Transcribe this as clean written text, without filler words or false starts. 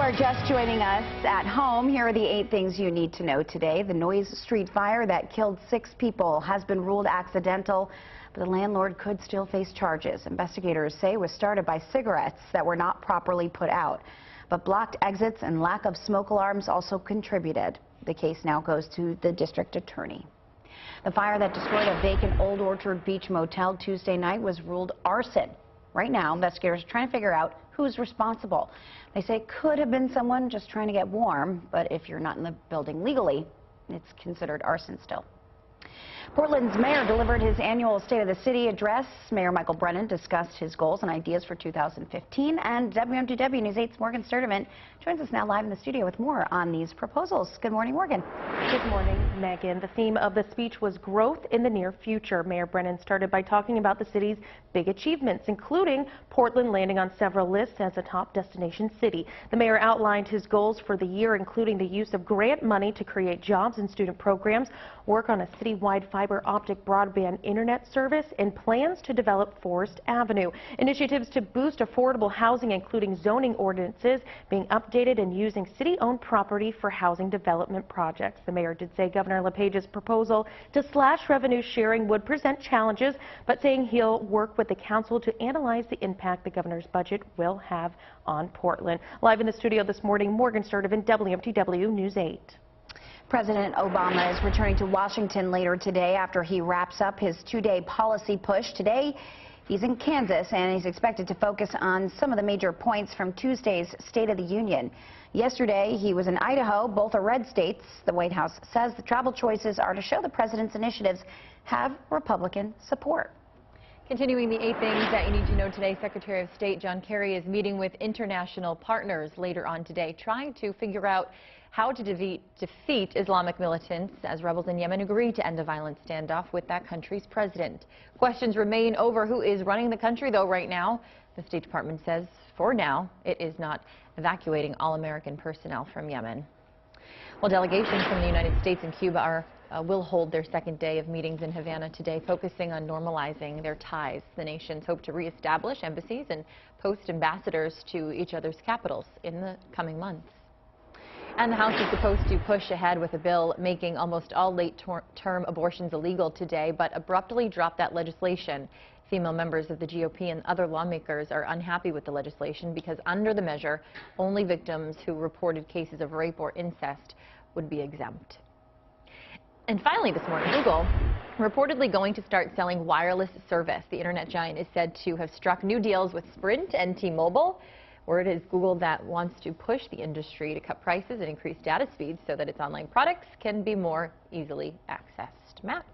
are just joining us at home, here are the 8 things you need to know today. The Noyes Street fire that killed 6 people has been ruled accidental, but the landlord could still face charges. Investigators say it was started by cigarettes that were not properly put out, but blocked exits and lack of smoke alarms also contributed. The case now goes to the district attorney. The fire that destroyed a vacant Old Orchard Beach motel Tuesday night was ruled arson. Right now, investigators are trying to figure out who's responsible. They say it could have been someone just trying to get warm, but if you're not in the building legally, it's considered arson still. Portland's mayor delivered his annual State of the City address. Mayor Michael Brennan discussed his goals and ideas for 2015, and WMTW News 8's Morgan Sturdivant joins us now live in the studio with more on these proposals. Good morning, Morgan. Good morning, Megan. The theme of the speech was growth in the near future. Mayor Brennan started by talking about the city's big achievements, including Portland landing on several lists as a top destination city. The mayor outlined his goals for the year, including the use of grant money to create jobs and student programs, work on a citywide fiber optic broadband internet service, and plans to develop Forest Avenue. Initiatives to boost affordable housing, including zoning ordinances being updated and using city-owned property for housing development projects. The mayor did say Governor LePage's proposal to slash revenue sharing would present challenges, but saying he'll work with the council to analyze the impact the governor's budget will have on Portland. Live in the studio this morning, Morgan Sturdivant, WMTW News 8. President Obama is returning to Washington later today after he wraps up his 2-day policy push. Today, he's in Kansas, and he's expected to focus on some of the major points from Tuesday's State of the Union. Yesterday, he was in Idaho. Both are red states. The White House says the travel choices are to show the president's initiatives have Republican support. Continuing the 8 things that you need to know today, Secretary of State John Kerry is meeting with international partners later on today, trying to figure out how to defeat Islamic militants as rebels in Yemen agree to end a violent standoff with that country's president. Questions remain over who is running the country, though, right now. The State Department says, for now, it is not evacuating all American personnel from Yemen. Well, delegations from the United States and Cuba will hold their second day of meetings in Havana today, focusing on normalizing their ties. The nations hope to reestablish embassies and post ambassadors to each other's capitals in the coming months. And the House is supposed to push ahead with a bill making almost all late-term abortions illegal today, but abruptly dropped that legislation. Female members of the GOP and other lawmakers are unhappy with the legislation because under the measure, only victims who reported cases of rape or incest would be exempt. And finally this morning, Google reportedly going to start selling wireless service. The internet giant is said to have struck new deals with Sprint and T-Mobile. Word is Google that wants to push the industry to cut prices and increase data speeds so that its online products can be more easily accessed. Matt?